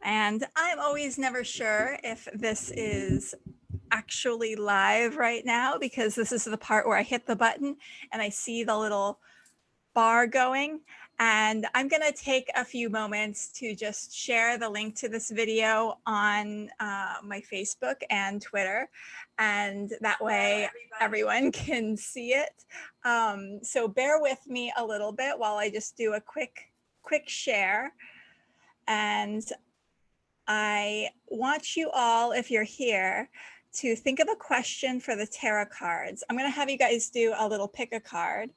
And I'm always never sure if this is actually live right now, because this is the part where I hit the button and I see the little bar going. And I'm going to take a few moments to just share the link to this video on my Facebook and Twitter. And that way everyone can see it. So bear with me a little bit while I just do a quick share. And I want you all, if you're here, to think of a question for the tarot cards. I'm going to have you guys do a little pick a card.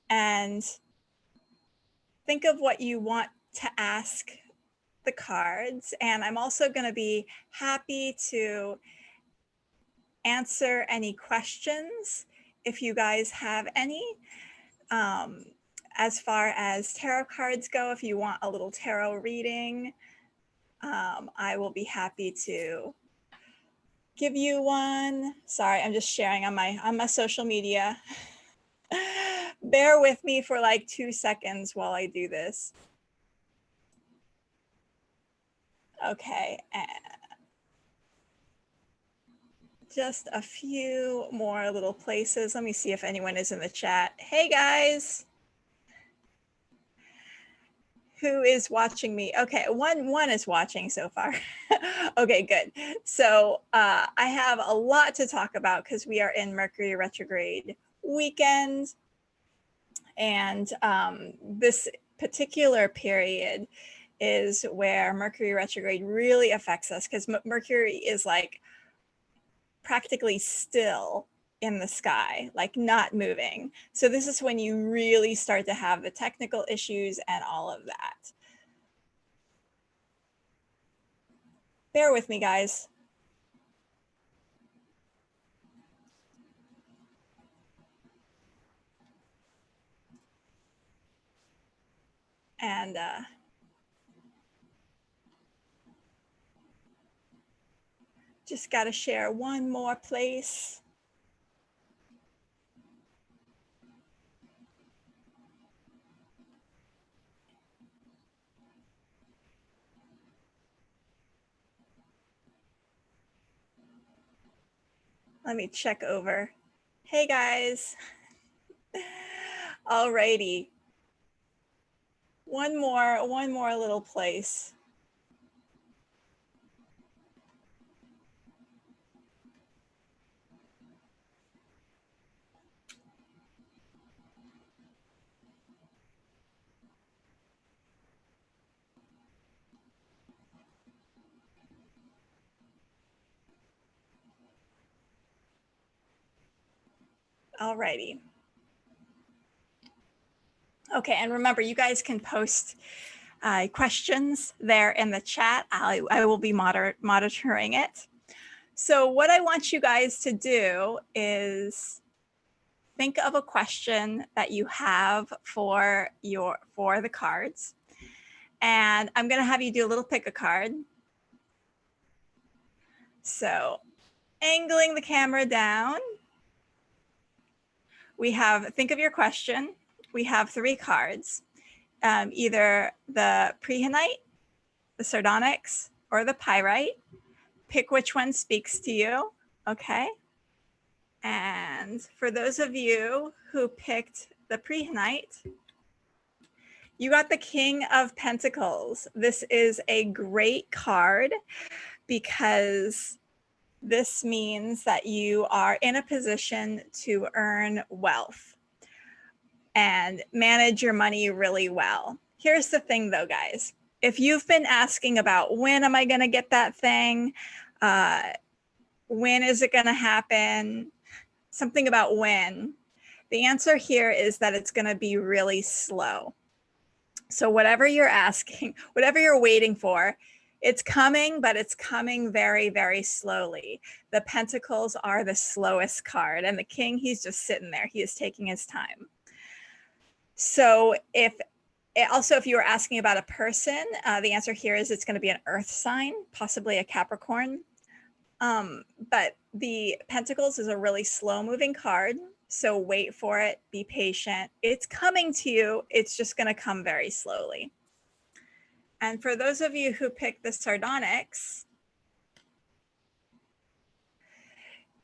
And think of what you want to ask the cards. And I'm also going to be happy to answer any questions if you guys have any. As far as tarot cards go, if you want a little tarot reading, I will be happy to give you one. Sorry, I'm just sharing on my social media. Bear with me for like 2 seconds while I do this. Okay, and just a few more little places. Let me see if anyone is in the chat. Hey guys. Who is watching me? Okay, one is watching so far. Okay, good. So I have a lot to talk about because we are in Mercury retrograde weekend. And this particular period is where Mercury retrograde really affects us, because Mercury is like practically still in the sky, like not moving. So this is when you really start to have the technical issues and all of that. Bear with me, guys. And just got to share one more place. Let me check over. Hey guys. Alrighty. One more little place. Alrighty. Okay, and remember, you guys can post questions there in the chat. I will be monitoring it. So what I want you guys to do is think of a question that you have for the cards. And I'm going to have you do a little pick a card. So angling the camera down, we have, think of your question. We have 3 cards, either the prehenite, the sardonyx, or the pyrite. Pick which one speaks to you, okay? And for those of you who picked the prehenite, you got the King of Pentacles. This is a great card because this means that you are in a position to earn wealth and manage your money really well. Here's the thing though, guys. If you've been asking about when am I going to get that thing, when is it going to happen, something about when, the answer here is that it's going to be really slow. So whatever you're asking, whatever you're waiting for, it's coming, but it's coming very, very slowly. The Pentacles are the slowest card, and the King, he's just sitting there. He is taking his time. So if you were asking about a person, the answer here is it's going to be an earth sign, possibly a Capricorn. But the Pentacles is a really slow moving card. So wait for it, be patient. It's coming to you. It's just going to come very slowly. And for those of you who picked the sardonyx,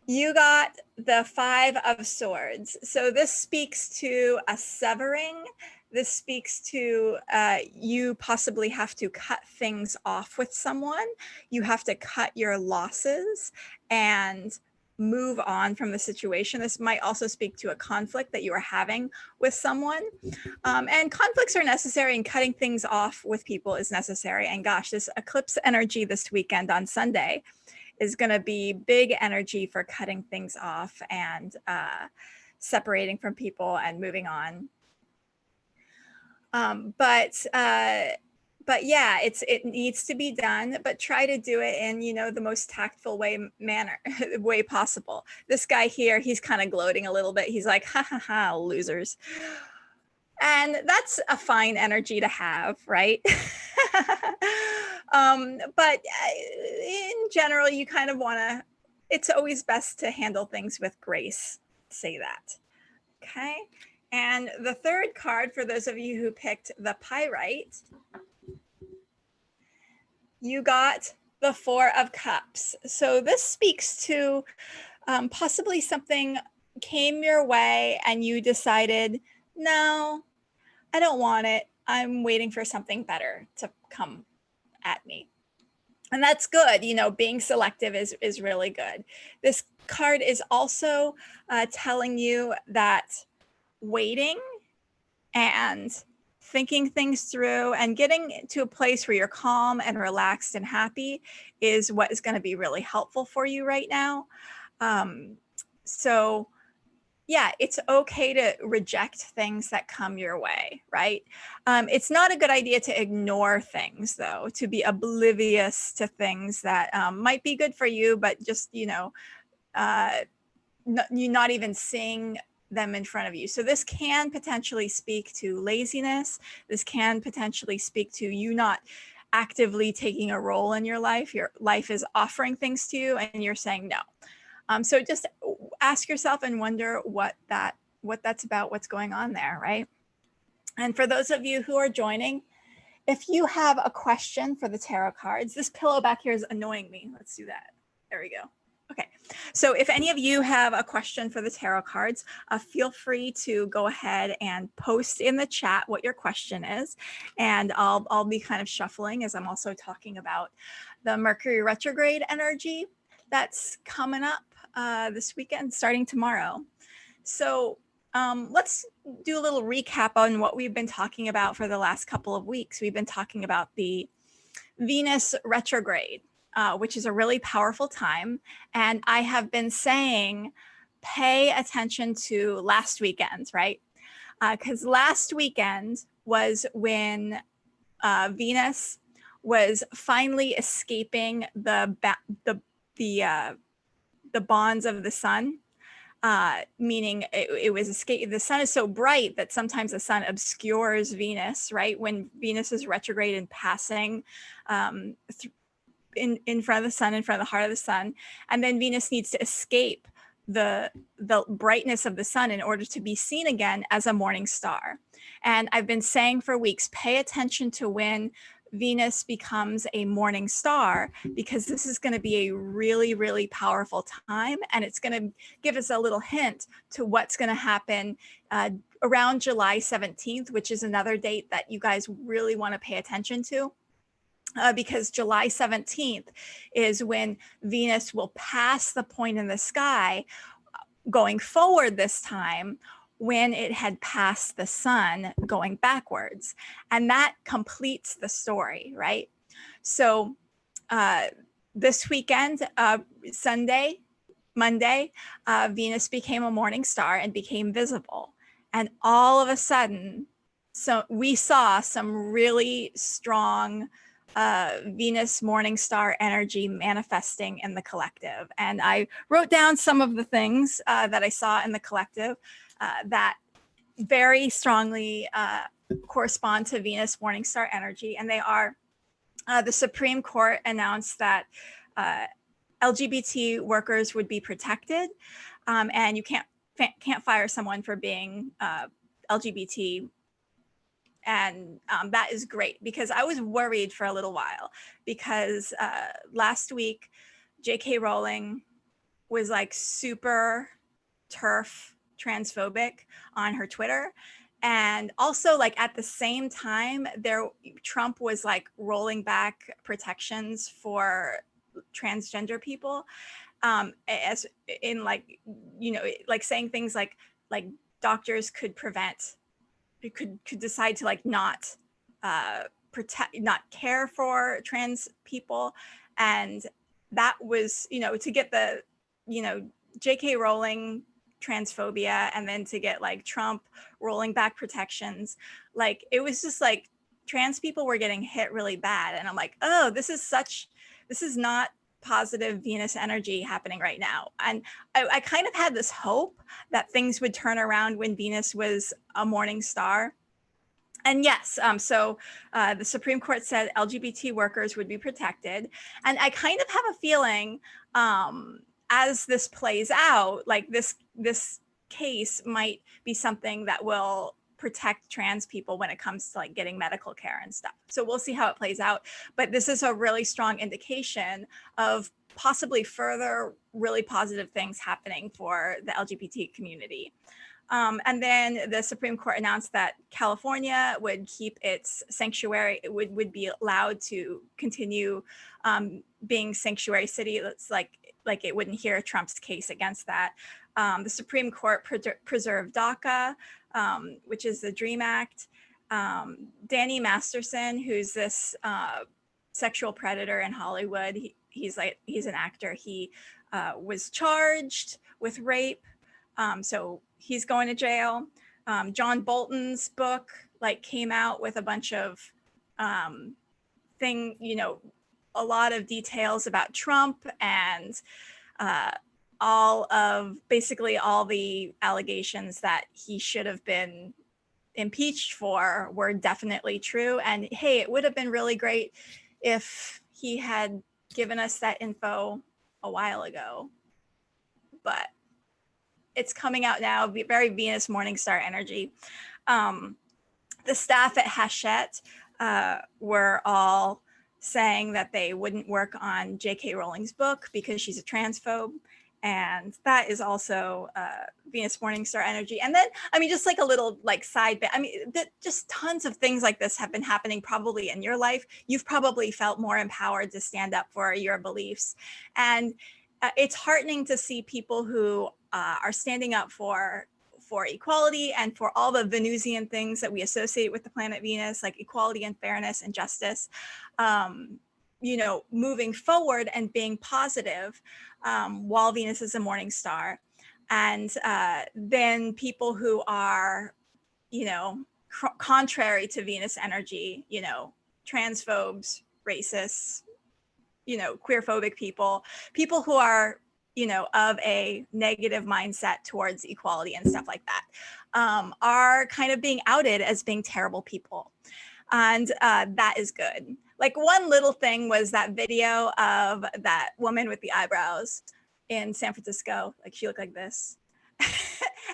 you got the 5 of Swords. So this speaks to a severing. This speaks to you possibly have to cut things off with someone. You have to cut your losses and move on from the situation. This might also speak to a conflict that you are having with someone. And conflicts are necessary, and cutting things off with people is necessary. And gosh, this eclipse energy this weekend on Sunday is going to be big energy for cutting things off and separating from people and moving on. But yeah, it needs to be done, but try to do it in, you know, the most tactful way possible. This guy here, he's kind of gloating a little bit. He's like, ha ha ha, losers. And that's a fine energy to have, right? But in general, you kind of want to, it's always best to handle things with grace. Say that. Okay. And the third card, for those of you who picked the Pyrite, you got the 4 of Cups. So this speaks to possibly something came your way and you decided, no, I don't want it. I'm waiting for something better to come at me. And that's good. You know, being selective is really good. This card is also telling you that waiting and thinking things through and getting to a place where you're calm and relaxed and happy is what is going to be really helpful for you right now. So yeah, it's okay to reject things that come your way, right? It's not a good idea to ignore things, though, to be oblivious to things that might be good for you, but just, you know, you're not even seeing them in front of you. So this can potentially speak to laziness. This can potentially speak to you not actively taking a role in your life. Your life is offering things to you and you're saying no. So just ask yourself and wonder what that's about, what's going on there, right? And for those of you who are joining, if you have a question for the tarot cards, this pillow back here is annoying me. Let's do that. There we go. Okay, so if any of you have a question for the tarot cards, feel free to go ahead and post in the chat what your question is, and I'll be kind of shuffling as I'm also talking about the Mercury retrograde energy that's coming up this weekend, starting tomorrow. So let's do a little recap on what we've been talking about for the last couple of weeks. We've been talking about the Venus retrograde, which is a really powerful time. And I have been saying, pay attention to last weekend, right? Because last weekend was when Venus was finally escaping the bonds of the sun, meaning it was escape. The sun is so bright that sometimes the sun obscures Venus, right? When Venus is retrograde and passing in front of the sun, in front of the heart of the sun, and then Venus needs to escape the brightness of the sun in order to be seen again as a morning star. And I've been saying for weeks, pay attention to when Venus becomes a morning star, because this is going to be a really, really powerful time. And it's going to give us a little hint to what's going to happen around July 17th, which is another date that you guys really want to pay attention to. Because July 17th is when Venus will pass the point in the sky going forward this time, when it had passed the sun going backwards. And that completes the story, right? So this weekend, Sunday, Monday, Venus became a morning star and became visible. And all of a sudden, so we saw some really strong Venus morning star energy manifesting in the collective. And I wrote down some of the things that I saw in the collective that very strongly correspond to Venus morning star energy. And they are, the Supreme Court announced that LGBT workers would be protected, and you can't fire someone for being LGBT And that is great, because I was worried for a little while, because last week J.K. Rowling was like super turf transphobic on her Twitter. And also, like, at the same time, Trump was like rolling back protections for transgender people, as in, like, like saying things like doctors could decide to like not protect, not care for trans people. And that was, to get the, J.K. Rowling transphobia, and then to get like Trump rolling back protections, like it was just like trans people were getting hit really bad. And I'm like, oh, this is not positive Venus energy happening right now. And I kind of had this hope that things would turn around when Venus was a morning star. And yes, so the Supreme Court said LGBT workers would be protected. And I kind of have a feeling, as this plays out, like this case might be something that will protect trans people when it comes to like getting medical care and stuff. So we'll see how it plays out. But this is a really strong indication of possibly further really positive things happening for the LGBT community. And then the Supreme Court announced that California would keep its sanctuary, it would be allowed to continue being sanctuary city. It's like it wouldn't hear Trump's case against that. The Supreme Court preserved DACA, which is the DREAM Act. Danny Masterson, who's this sexual predator in Hollywood, he's an actor. He was charged with rape. So he's going to jail. John Bolton's book came out with a bunch of a lot of details about Trump, and basically all the allegations that he should have been impeached for were definitely true. And hey, it would have been really great if he had given us that info a while ago, but it's coming out now, very Venus Morningstar energy. The staff at Hachette were all saying that they wouldn't work on J.K. Rowling's book because she's a transphobe. And that is also Venus Morningstar energy. And then, I mean, just like a little side bit, I mean, just tons of things like this have been happening probably in your life. You've probably felt more empowered to stand up for your beliefs. And it's heartening to see people who are standing up for equality and for all the Venusian things that we associate with the planet Venus, like equality and fairness and justice, moving forward and being positive while Venus is a morning star. And then people who are, contrary to Venus energy, transphobes, racists, queerphobic people who are, of a negative mindset towards equality and stuff like that, are kind of being outed as being terrible people. And that is good. Like, one little thing was that video of that woman with the eyebrows in San Francisco. Like, she looked like this.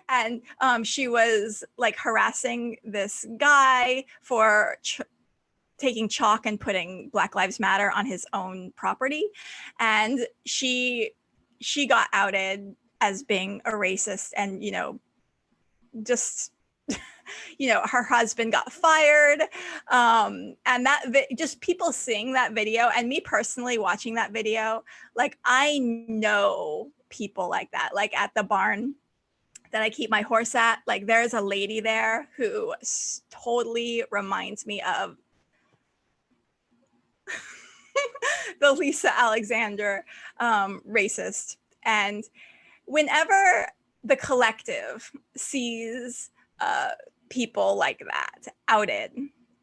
And she was harassing this guy for taking chalk and putting Black Lives Matter on his own property. And she got outed as being a racist, and, just, her husband got fired. And that just people seeing that video, and me personally watching that video, I know people like that, at the barn that I keep my horse at, there's a lady there who totally reminds me of the Lisa Alexander racist. And whenever the collective sees people like that outed,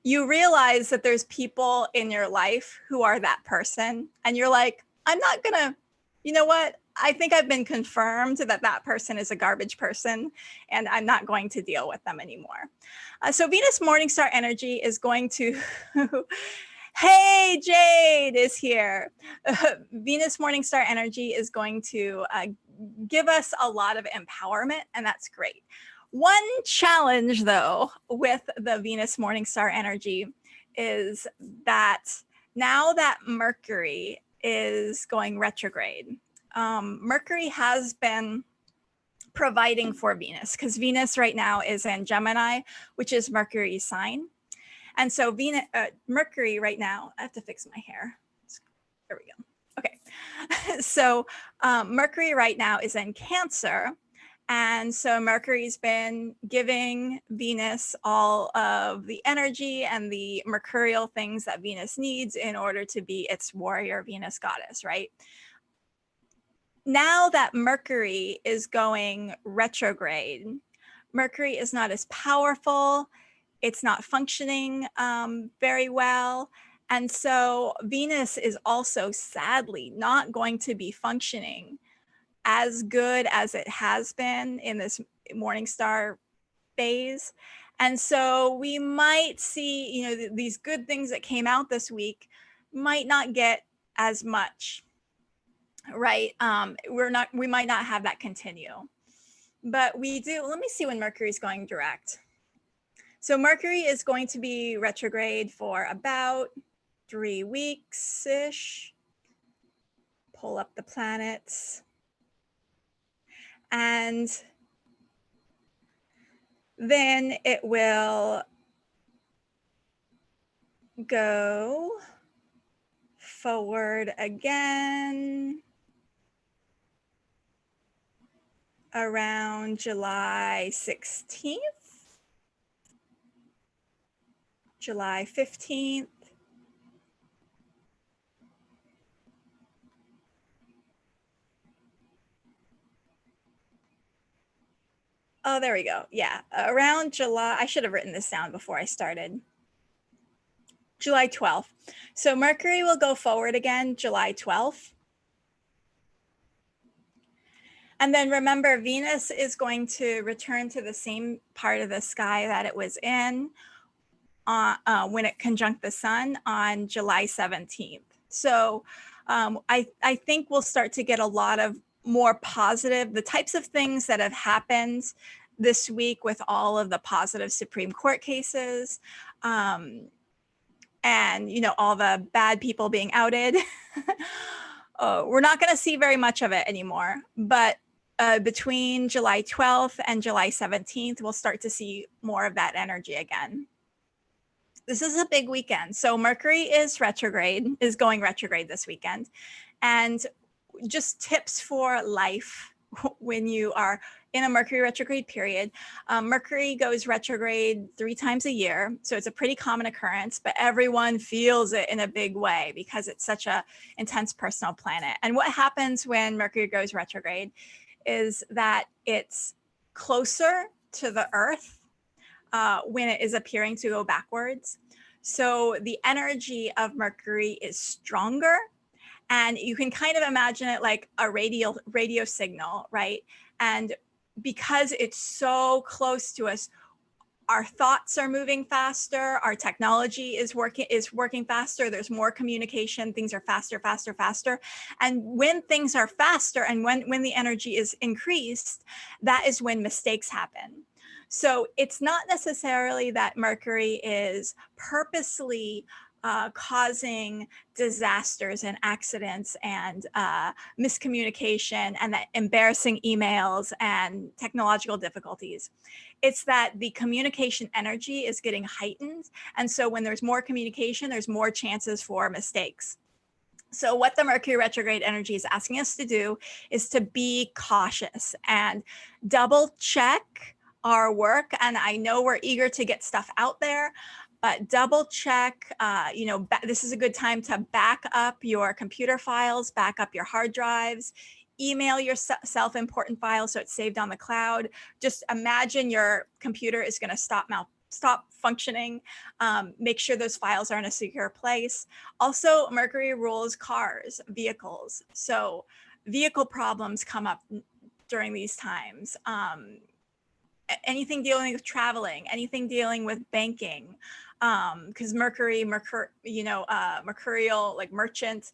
you realize that there's people in your life who are that person. And you're like, I'm not gonna, you know what? I think I've been confirmed that person is a garbage person, and I'm not going to deal with them anymore. So Venus Morningstar energy is going to hey, Jade is here. Venus Morningstar energy is going to give us a lot of empowerment, and that's great. One challenge, though, with the Venus morning star energy is that now that Mercury is going retrograde, Mercury has been providing for Venus because Venus right now is in Gemini, which is Mercury's sign. And so Mercury right now, I have to fix my hair. There we go. Okay. So Mercury right now is in Cancer. And so Mercury's been giving Venus all of the energy and the mercurial things that Venus needs in order to be its warrior Venus goddess, right? Now that Mercury is going retrograde, Mercury is not as powerful. It's not functioning very well. And so Venus is also sadly not going to be functioning as good as it has been in this morning star phase. And so we might see, you know, these good things that came out this week might not get as much, right? We might not have that continue, but we do. Let me see when Mercury is going direct. So Mercury is going to be retrograde for about 3 weeks-ish. Pull up the planets. And then it will go forward again around July 16th, July 15th. Oh, there we go. Yeah, around July, I should have written this down before I started. July 12th. So Mercury will go forward again July 12th. And then remember, Venus is going to return to the same part of the sky that it was in when it conjunct the sun on July 17th. So I think we'll start to get a lot of more positive, the types of things that have happened this week with all of the positive Supreme Court cases, and, you know, all the bad people being outed. We're not going to see very much of it anymore, but between July 12th and July 17th, we'll start to see more of that energy again. This is a big weekend. So Mercury is going retrograde this weekend. And just tips for life when you are in a Mercury retrograde period. Mercury goes retrograde 3 times a year. So it's a pretty common occurrence, but everyone feels it in a big way because it's such a intense personal planet. And what happens when Mercury goes retrograde is that it's closer to the Earth when it is appearing to go backwards. So the energy of Mercury is stronger, and you can kind of imagine it like a radio signal, right? And because it's so close to us, our thoughts are moving faster, our technology is working faster, there's more communication, things are faster. And when things are faster and when the energy is increased, that is when mistakes happen. So it's not necessarily that Mercury is purposely causing disasters and accidents and miscommunication and that embarrassing emails and technological difficulties. It's that the communication energy is getting heightened. And so when there's more communication, there's more chances for mistakes. So what the Mercury retrograde energy is asking us to do is to be cautious and double check our work. And I know we're eager to get stuff out there, but double check, this is a good time to back up your computer files, back up your hard drives, email yourself important files so it's saved on the cloud. Just imagine your computer is going to stop functioning. Make sure those files are in a secure place. Also, Mercury rules cars, vehicles. So vehicle problems come up during these times. Anything dealing with traveling, anything dealing with banking, because mercurial, like merchant,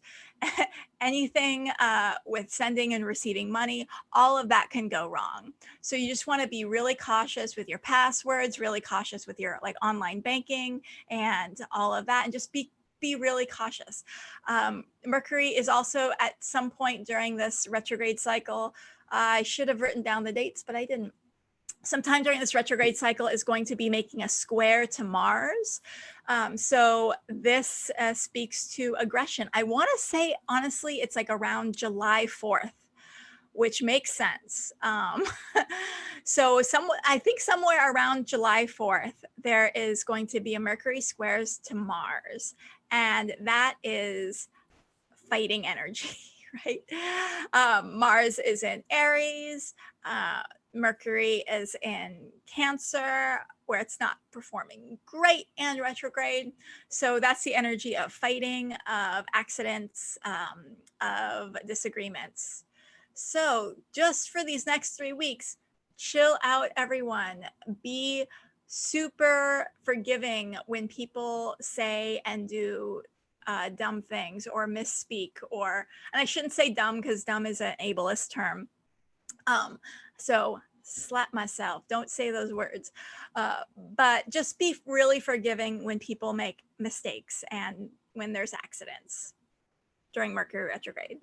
anything with sending and receiving money, all of that can go wrong. So you just want to be really cautious with your passwords, really cautious with your like online banking and all of that, and just be really cautious. Mercury is also at some point during this retrograde cycle, I should have written down the dates, but I didn't. Sometime during this retrograde cycle is going to be making a square to Mars. So this speaks to aggression. I want to say, honestly, it's like around July 4th, which makes sense. So I think somewhere around July 4th, there is going to be a Mercury squares to Mars. And that is fighting energy, right? Mars is in Aries. Mercury is in Cancer, where it's not performing great and retrograde. So that's the energy of fighting, of accidents, of disagreements. So just for these next 3 weeks, chill out, everyone. Be super forgiving when people say and do dumb things or misspeak, and I shouldn't say dumb because dumb is an ableist term. So slap myself, don't say those words, but just be really forgiving when people make mistakes and when there's accidents during Mercury retrograde.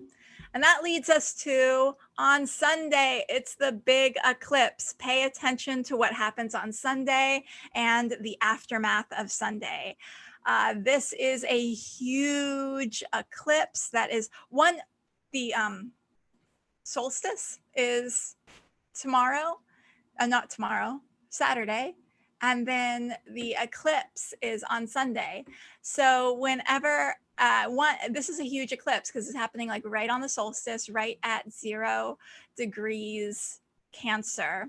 And that leads us to on Sunday, it's the big eclipse. Pay attention to what happens on Sunday and the aftermath of Sunday. This is a huge eclipse that is the solstice is Saturday. And then the eclipse is on Sunday. So whenever this is a huge eclipse because it's happening like right on the solstice, right at 0 degrees Cancer.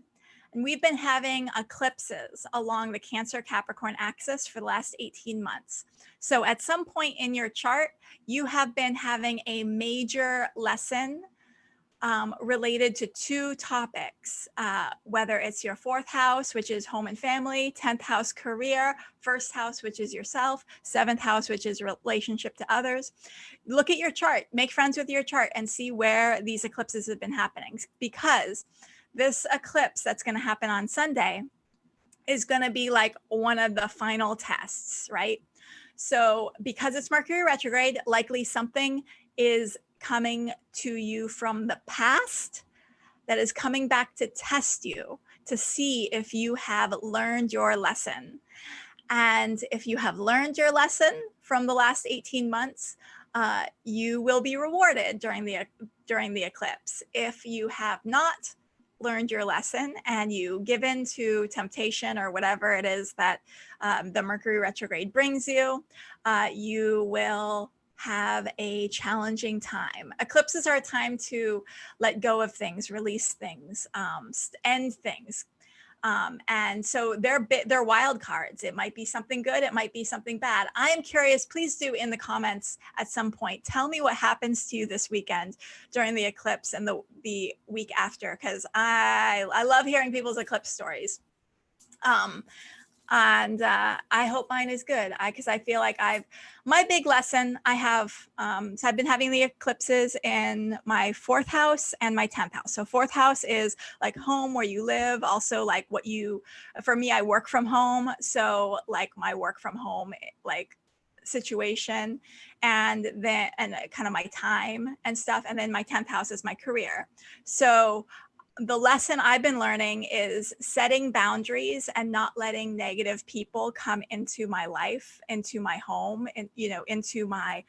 And we've been having eclipses along the Cancer Capricorn axis for the last 18 months. So at some point in your chart, you have been having a major lesson related to 2 topics, whether it's your 4th house, which is home and family, 10th house, career, 1st house, which is yourself, 7th house, which is relationship to others. Look at your chart, make friends with your chart and see where these eclipses have been happening, because this eclipse that's going to happen on Sunday is going to be like one of the final tests, right? So because it's Mercury retrograde, likely something is coming to you from the past that is coming back to test you, to see if you have learned your lesson. And if you have learned your lesson from the last 18 months, you will be rewarded during the eclipse. If you have not learned your lesson and you give in to temptation or whatever it is that the Mercury retrograde brings you, you will have a challenging time. Eclipses are a time to let go of things, release things, end things. And so they're wild cards. It might be something good. It might be something bad. I am curious. Please do in the comments at some point. Tell me what happens to you this weekend during the eclipse and the week after, because I love hearing people's eclipse stories. And I hope mine is good, because I feel like my big lesson I have, so I've been having the eclipses in my 4th house and my 10th house. So 4th house is like home, where you live, also like for me, I work from home. So like my work from home, like situation, and kind of my time and stuff. And then my 10th house is my career. So the lesson I've been learning is setting boundaries and not letting negative people come into my life, into my home, and into my,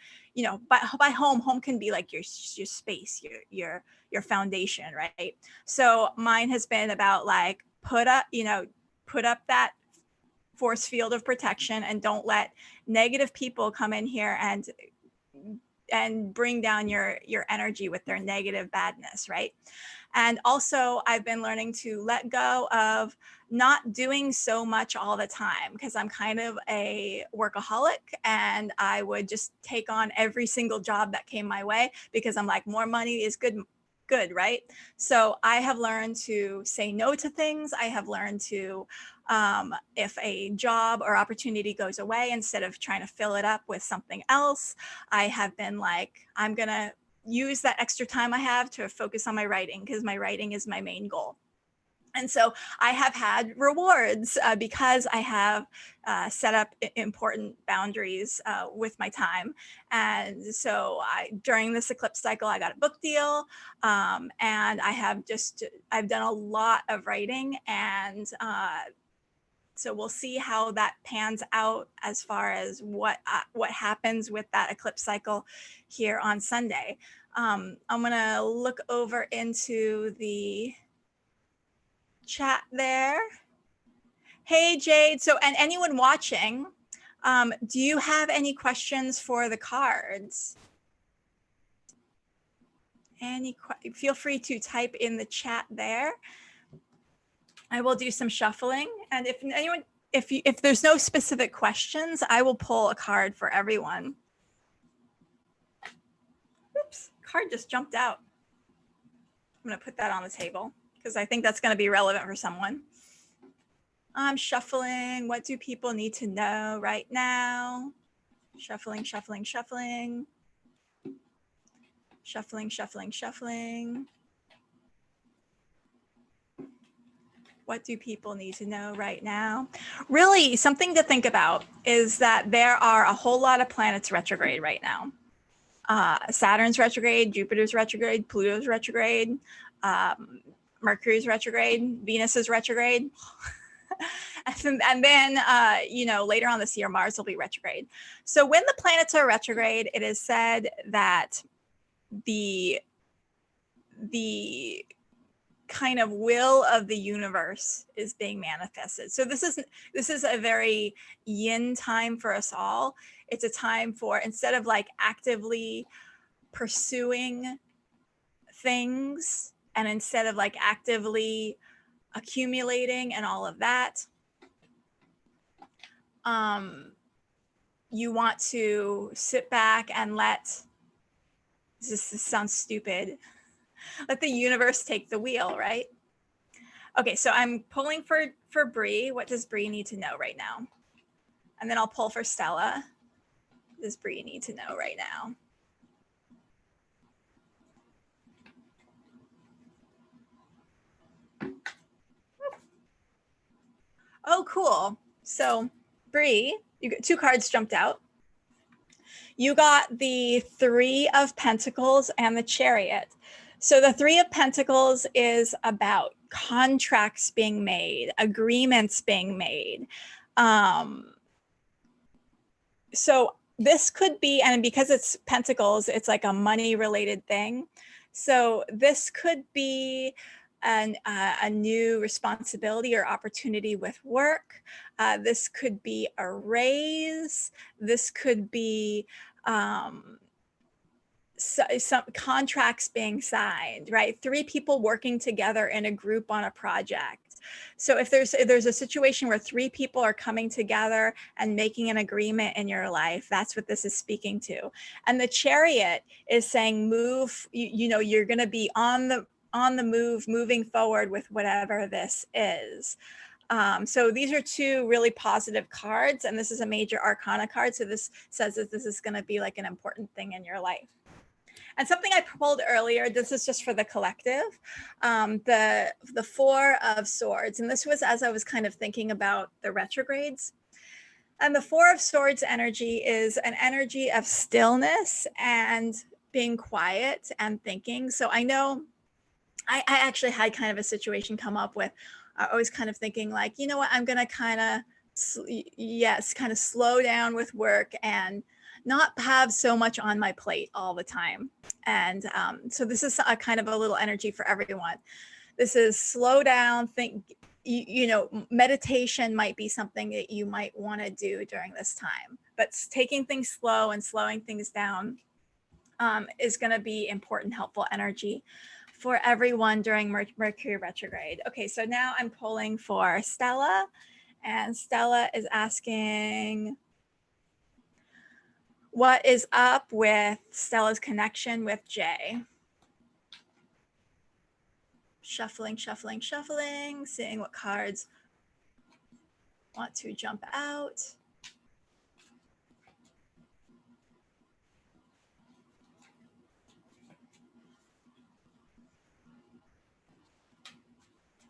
by home can be like your space, your foundation, right? So mine has been about like put up that force field of protection and don't let negative people come in here and bring down your energy with their negative badness, right? And also I've been learning to let go of not doing so much all the time, because I'm kind of a workaholic and I would just take on every single job that came my way, because I'm like, more money is good. good, right? So I have learned to say no to things. I have learned to, if a job or opportunity goes away, instead of trying to fill it up with something else, I have been like, I'm going to use that extra time I have to focus on my writing, because my writing is my main goal. And so I have had rewards because I have set up important boundaries with my time. And so during this eclipse cycle, I got a book deal, and I've done a lot of writing, and so we'll see how that pans out as far as what happens with that eclipse cycle here on Sunday. I'm gonna look over into the chat there. Hey Jade, so, and anyone watching, do you have any questions for the cards? Feel free to type in the chat there. I will do some shuffling, and if there's no specific questions, I will pull a card for everyone. Oops, card just jumped out. I'm gonna put that on the table because I think that's gonna be relevant for someone. I'm shuffling. What do people need to know right now? Shuffling, shuffling, shuffling. Shuffling, shuffling, shuffling. What do people need to know right now? Really, something to think about is that there are a whole lot of planets retrograde right now. Saturn's retrograde, Jupiter's retrograde, Pluto's retrograde, Mercury's retrograde, Venus is retrograde. And then, later on this year, Mars will be retrograde. So when the planets are retrograde, it is said that the kind of will of the universe is being manifested. So this is a very yin time for us all. It's a time for, instead of like actively pursuing things, and instead of like actively accumulating and all of that, you want to sit back and let this sounds stupid, let the universe take the wheel, right? Okay, so I'm pulling for Bree. What does Bree need to know right now? And then I'll pull for Stella. What does Bree need to know right now? Oh, cool. So Bree, you got 2 cards jumped out. You got the 3 of Pentacles and the Chariot. So the 3 of Pentacles is about contracts being made, agreements being made. So this could be, and because it's Pentacles, it's like a money related thing. So this could be a new responsibility or opportunity with work. This could be a raise. This could be some contracts being signed, right? 3 people working together in a group on a project. So if there's a situation where 3 people are coming together and making an agreement in your life, that's what this is speaking to. And the Chariot is saying move, you're going to be on the move, moving forward with whatever this is. So these are 2 really positive cards, and this is a major arcana card. So this says that this is going to be like an important thing in your life. And something I pulled earlier, this is just for the collective, the 4 of Swords. And this was as I was kind of thinking about the retrogrades. And the 4 of Swords energy is an energy of stillness and being quiet and thinking. So I know I actually had kind of a situation come up with, I was kind of thinking like, you know what, I'm going to kind of slow down with work and not have so much on my plate all the time. And so this is a kind of a little energy for everyone. This is slow down, think, meditation might be something that you might want to do during this time, but taking things slow and slowing things down is going to be important, helpful energy for everyone during Mercury retrograde. Okay, so now I'm pulling for Stella, and Stella is asking, what is up with Stella's connection with Jay? Shuffling, shuffling, shuffling, seeing what cards want to jump out.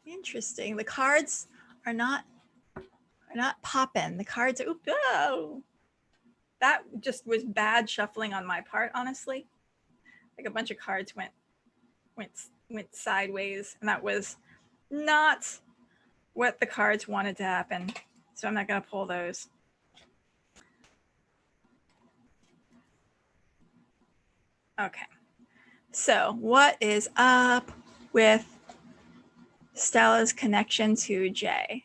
Interesting. The cards are not popping. The cards are, oh, that just was bad shuffling on my part, honestly. Like a bunch of cards went sideways, and that was not what the cards wanted to happen. So I'm not going to pull those. Okay. So what is up with Stella's connection to Jay?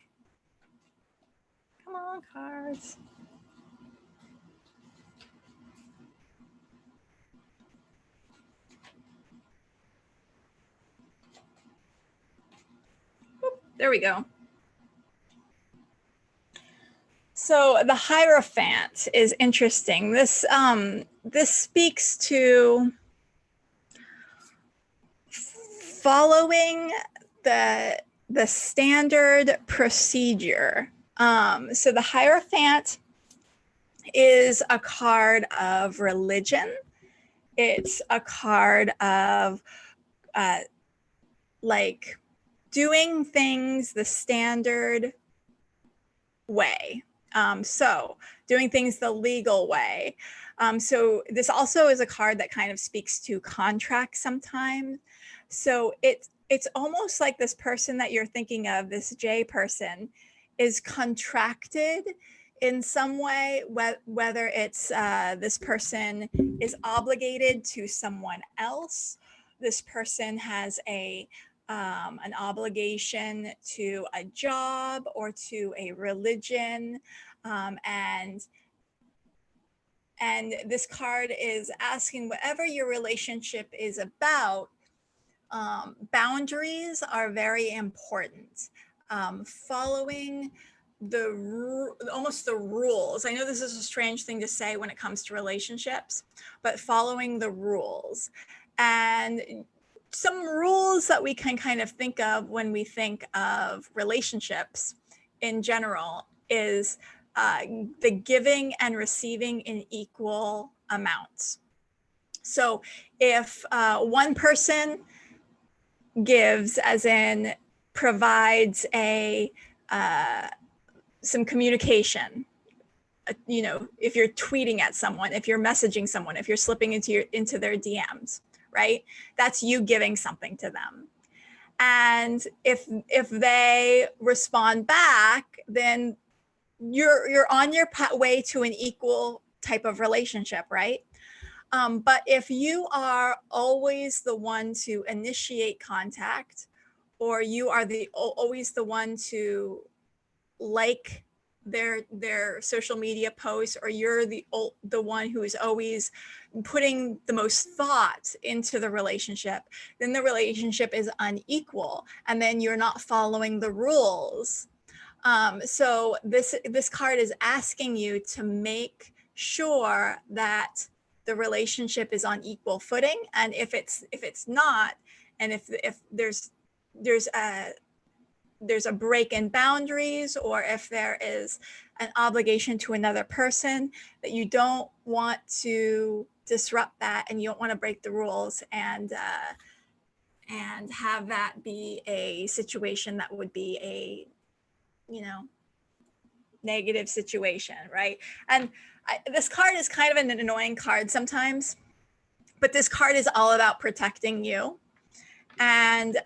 Come on, cards. Oop, there we go. So the Hierophant is interesting. This speaks to following the standard procedure. So the Hierophant is a card of religion. It's a card of like doing things the standard way. So doing things the legal way. So this also is a card that kind of speaks to contracts sometimes. So it's almost like this person that you're thinking of, this J person, is contracted in some way, whether it's this person is obligated to someone else, this person has an obligation to a job or to a religion, and this card is asking whatever your relationship is about. Boundaries are very important. Following almost the rules. I know this is a strange thing to say when it comes to relationships, but following the rules. And some rules that we can kind of think of when we think of relationships in general is the giving and receiving in equal amounts. So if one person gives, as in provides some communication, you know, if you're tweeting at someone, if you're messaging someone, if you're slipping into their DMs, right? That's you giving something to them. And if they respond back, then you're on your way to an equal type of relationship, right? But if you are always the one to initiate contact, or you are always the one to like their social media posts, or you're the one who is always putting the most thought into the relationship, then the relationship is unequal, and then you're not following the rules. So this card is asking you to make sure that the relationship is on equal footing, and if it's not, and if there's a break in boundaries, or if there is an obligation to another person, that you don't want to disrupt that, and you don't want to break the rules and have that be a situation that would be a, you know, negative situation, right? And this card is kind of an annoying card sometimes, but this card is all about protecting you. And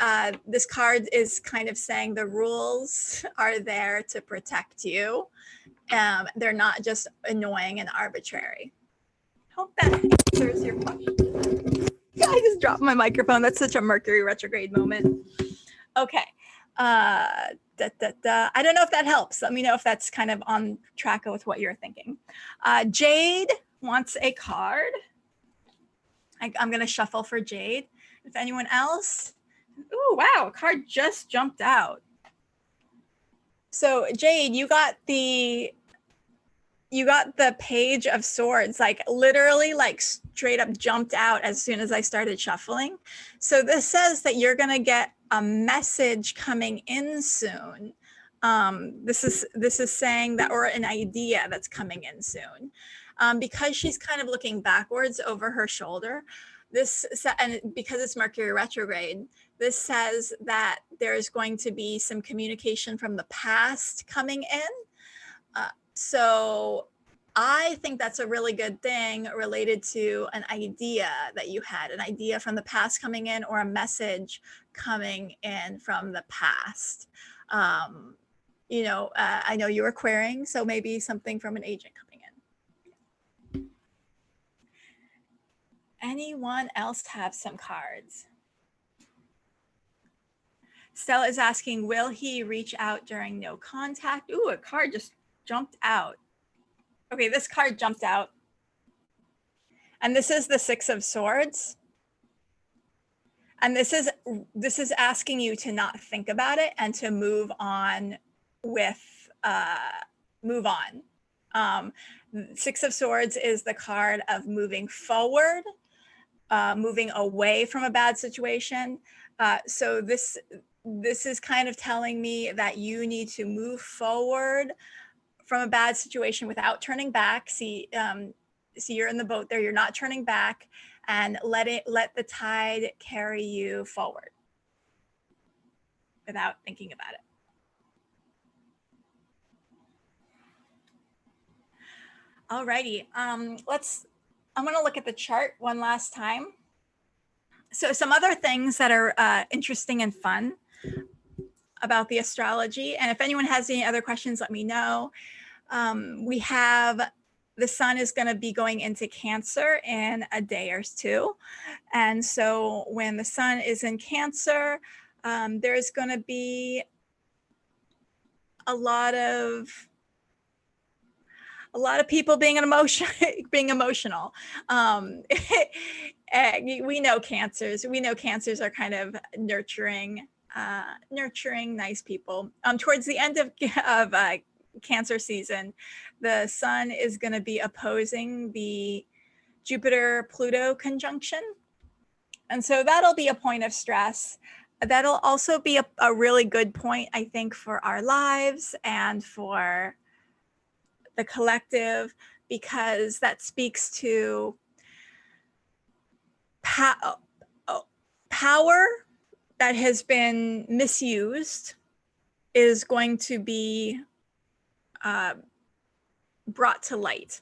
this card is kind of saying the rules are there to protect you. They're not just annoying and arbitrary. Hope that answers your question. I just dropped my microphone. That's such a Mercury retrograde moment. Okay. I don't know if that helps. Let me know if that's kind of on track with what you're thinking. Jade wants a card. I'm going to shuffle for Jade. If anyone else, oh wow, a card just jumped out. So Jade, you got the Page of Swords, like literally like straight up jumped out as soon as I started shuffling. So this says that you're going to get a message coming in soon. This is saying that, or an idea that's coming in soon. Because she's kind of looking backwards over her shoulder, and because it's Mercury retrograde, this says that there's going to be some communication from the past coming in. So I think that's a really good thing related to an idea that you had, an idea from the past coming in, or a message coming in from the past. You know, I know you were querying, so maybe something from an agent coming in. Anyone else have some cards? Stella is asking, will he reach out during no contact? Ooh, a card just jumped out. Okay, this card jumped out. And this is the Six of Swords. And this is asking you to not think about it and to move on with, move on. Six of Swords is the card of moving forward, moving away from a bad situation. So this is kind of telling me that you need to move forward from a bad situation without turning back. See, you're in the boat there, you're not turning back, and let the tide carry you forward without thinking about it. Alrighty, I'm gonna look at the chart one last time. So some other things that are interesting and fun about the astrology, and if anyone has any other questions, let me know. We have the sun is going to be going into Cancer in a day or two. And so when the sun is in Cancer, there's going to be a lot of people being emotional. We know Cancers are kind of nurturing, nice people. Towards the end of Cancer season, the sun is going to be opposing the Jupiter-Pluto conjunction. And so that'll be a point of stress. That'll also be a really good point, I think, for our lives and for the collective, because that speaks to power that has been misused is going to be brought to light.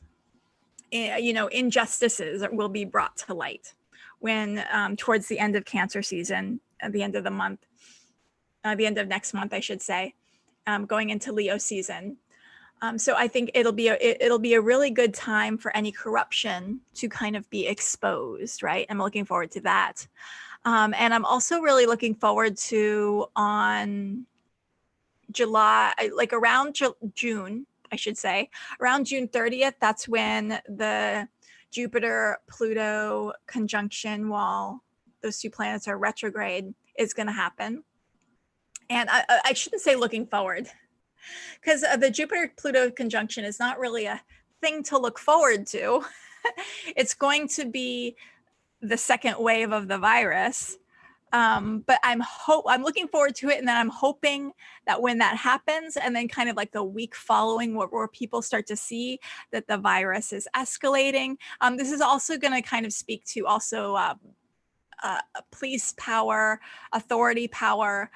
You know, injustices will be brought to light when towards the end of Cancer season, at the end of the month, the end of next month, I should say, going into Leo season. So I think it'll be a really good time for any corruption to kind of be exposed, right? I'm looking forward to that. And I'm also really looking forward to on July, like around June, I should say, around June 30th, that's when the Jupiter-Pluto conjunction, while those two planets are retrograde, is going to happen. And I shouldn't say looking forward, because the Jupiter-Pluto conjunction is not really a thing to look forward to. It's going to be the second wave of the virus. But I'm looking forward to it. And then I'm hoping that when that happens, and then kind of like the week following where people start to see that the virus is escalating, this is also going to kind of speak to also police power, authority power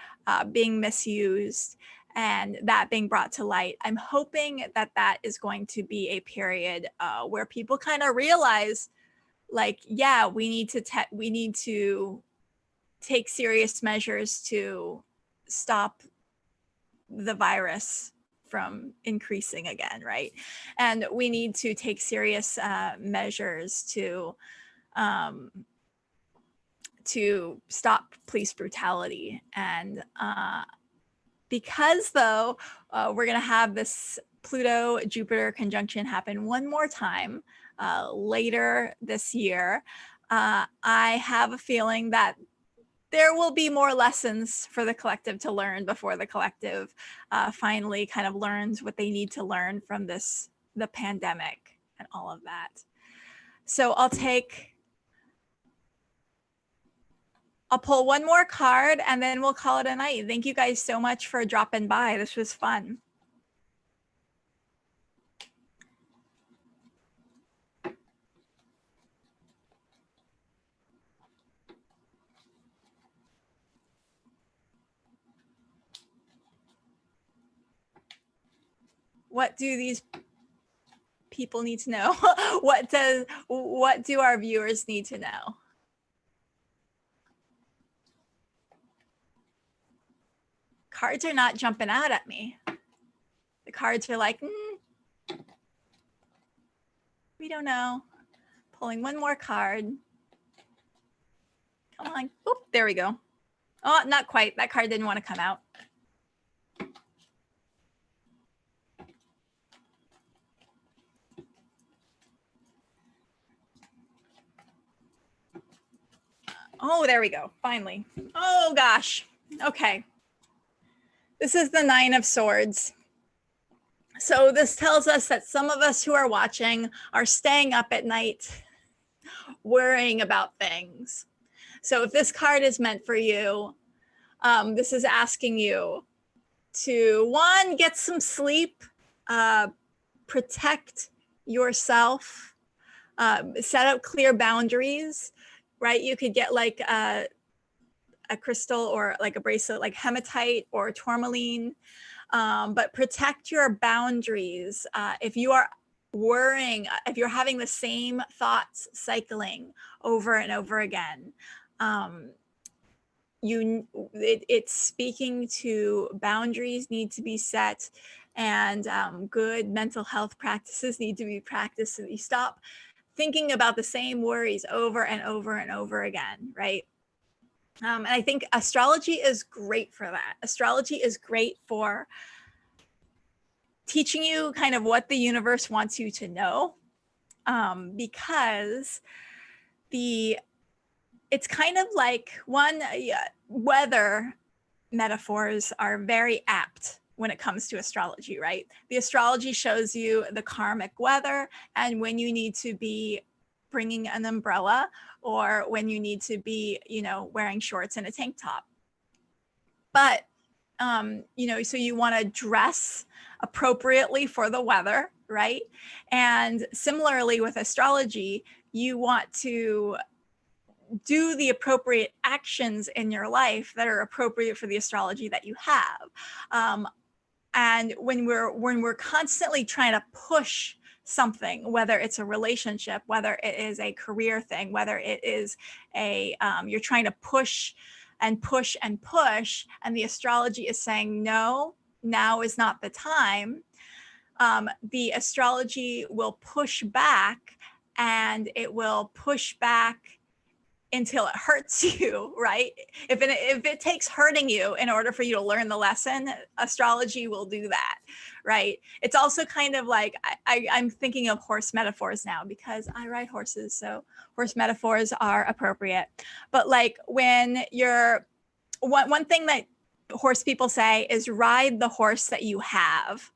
being misused, and that being brought to light. I'm hoping that that is going to be a period where people kind of realize, like, yeah, we need to take serious measures to stop the virus from increasing again, right? And we need to take serious measures to stop police brutality. And because though we're gonna have this Pluto-Jupiter conjunction happen one more time later this year, I have a feeling that there will be more lessons for the collective to learn before the collective finally kind of learns what they need to learn from the pandemic and all of that. So I'll take I'll pull one more card and then we'll call it a night. Thank you guys so much for dropping by. This was fun. What do these people need to know? What do our viewers need to know? Cards are not jumping out at me. The cards are like, we don't know. Pulling one more card. Come on. Oop, there we go. Oh, not quite. That card didn't want to come out. Oh, there we go. Finally. Oh, gosh. Okay. This is the Nine of Swords. So this tells us that some of us who are watching are staying up at night worrying about things. So if this card is meant for you, this is asking you to, one, get some sleep, protect yourself, set up clear boundaries, right? You could get like a crystal or like a bracelet like hematite or tourmaline, but protect your boundaries. If you are worrying, if you're having the same thoughts cycling over and over again, it's speaking to boundaries need to be set, and good mental health practices need to be practiced, so you stop thinking about the same worries over and over and over again, right? And I think astrology is great for that. Astrology is great for teaching you kind of what the universe wants you to know, because it's kind of like weather metaphors are very apt when it comes to astrology, right? The astrology shows you the karmic weather and when you need to be bringing an umbrella or when you need to be, wearing shorts and a tank top. But, so you want to dress appropriately for the weather, right? And similarly with astrology, you want to do the appropriate actions in your life that are appropriate for the astrology that you have. And when we're constantly trying to push something, whether it's a relationship, whether it is a career thing, whether it is you're trying to push and push and push, and the astrology is saying, no, now is not the time. The astrology will push back, and it will push back until it hurts you, right? If it takes hurting you in order for you to learn the lesson, astrology will do that, right? It's also kind of like, I'm thinking of horse metaphors now because I ride horses, so horse metaphors are appropriate. But like when one thing that horse people say is ride the horse that you have.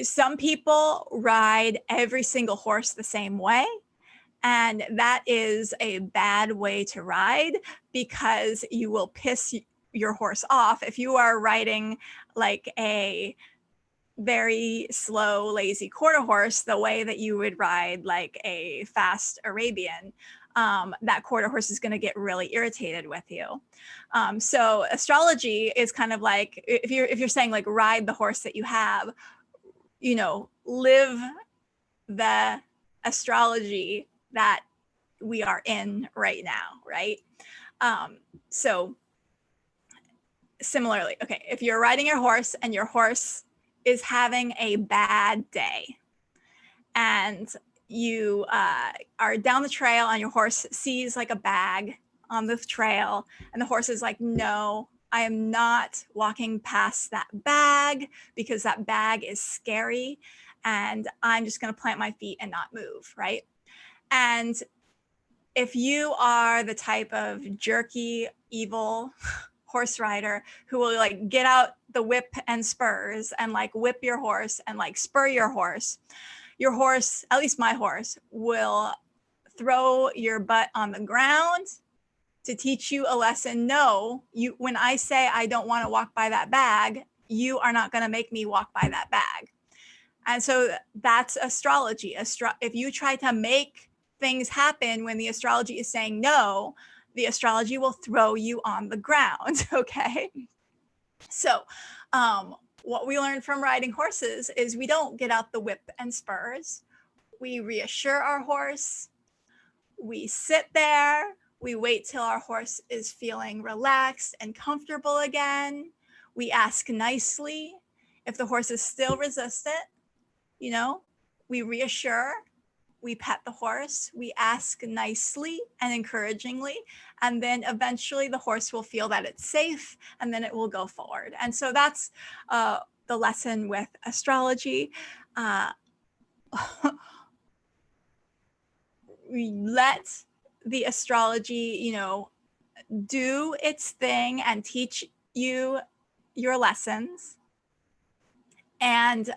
Some people ride every single horse the same way. And that is a bad way to ride because you will piss your horse off. If you are riding like a very slow, lazy quarter horse, the way that you would ride like a fast Arabian, that quarter horse is going to get really irritated with you. So astrology is kind of like, if you're saying like ride the horse that you have, live the astrology that we are in right now, right? So similarly, okay, if you're riding your horse and your horse is having a bad day and you are down the trail and your horse sees like a bag on the trail and the horse is like, no, I am not walking past that bag because that bag is scary and I'm just going to plant my feet and not move, right? And if you are the type of jerky, evil horse rider who will like get out the whip and spurs and like whip your horse and like spur your horse, at least my horse, will throw your butt on the ground to teach you a lesson. No, when I say I don't want to walk by that bag, you are not going to make me walk by that bag. And so that's astrology. If you try to make things happen when the astrology is saying no, the astrology will throw you on the ground. Okay. So what we learned from riding horses is we don't get out the whip and spurs. We reassure our horse. We sit there. We wait till our horse is feeling relaxed and comfortable again. We ask nicely. If the horse is still resistant, we reassure, we pet the horse, we ask nicely and encouragingly, and then eventually the horse will feel that it's safe, and then it will go forward. And so that's the lesson with astrology. We let the astrology, do its thing and teach you your lessons, and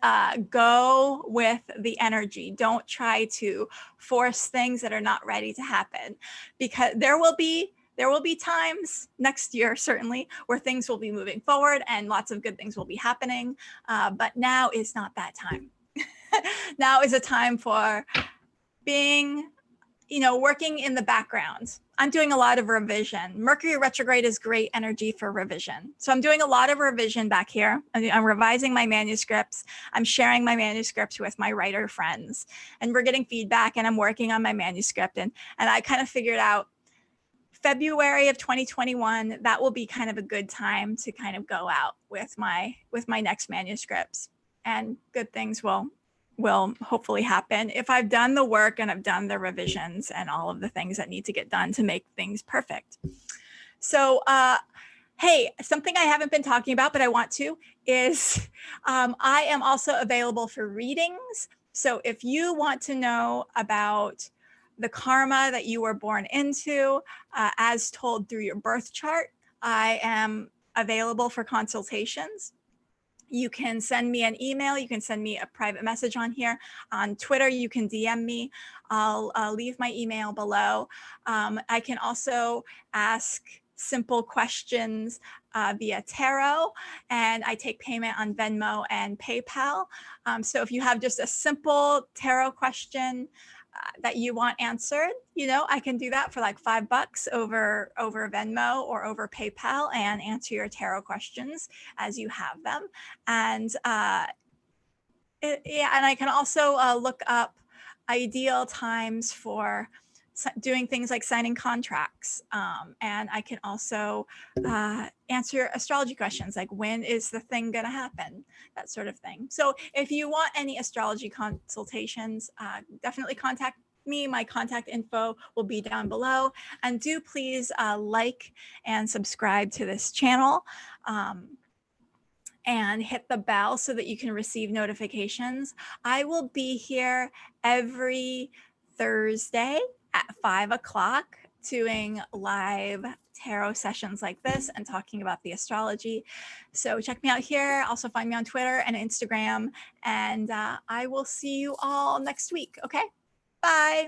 go with the energy. Don't try to force things that are not ready to happen, because there will be times next year, certainly, where things will be moving forward and lots of good things will be happening. But now is not that time. Now is a time for being, working in the background. I'm doing a lot of revision. Mercury retrograde is great energy for revision. So I'm doing a lot of revision back here. I'm revising my manuscripts. I'm sharing my manuscripts with my writer friends, and we're getting feedback, and I'm working on my manuscript. And I kind of figured out February of 2021, that will be kind of a good time to kind of go out with my next manuscripts, and good things will hopefully happen if I've done the work and I've done the revisions and all of the things that need to get done to make things perfect. So, hey, something I haven't been talking about, but I want to, is I am also available for readings. So if you want to know about the karma that you were born into, as told through your birth chart, I am available for consultations. You can send me an email. You can send me a private message on here. On Twitter, you can DM me. I'll leave my email below. I can also ask simple questions via tarot, and I take payment on Venmo and PayPal. So if you have just a simple tarot question that you want answered, I can do that for like $5 over Venmo or over PayPal, and answer your tarot questions as you have them. And and I can also look up ideal times for doing things like signing contracts. And I can also answer astrology questions, like when is the thing going to happen, that sort of thing. So if you want any astrology consultations, definitely contact me. My contact info will be down below. And do please like and subscribe to this channel. And hit the bell so that you can receive notifications. I will be here every Thursday at 5 o'clock doing live tarot sessions like this and talking about the astrology. So check me out here. Also find me on Twitter and Instagram. And I will see you all next week. Okay, bye.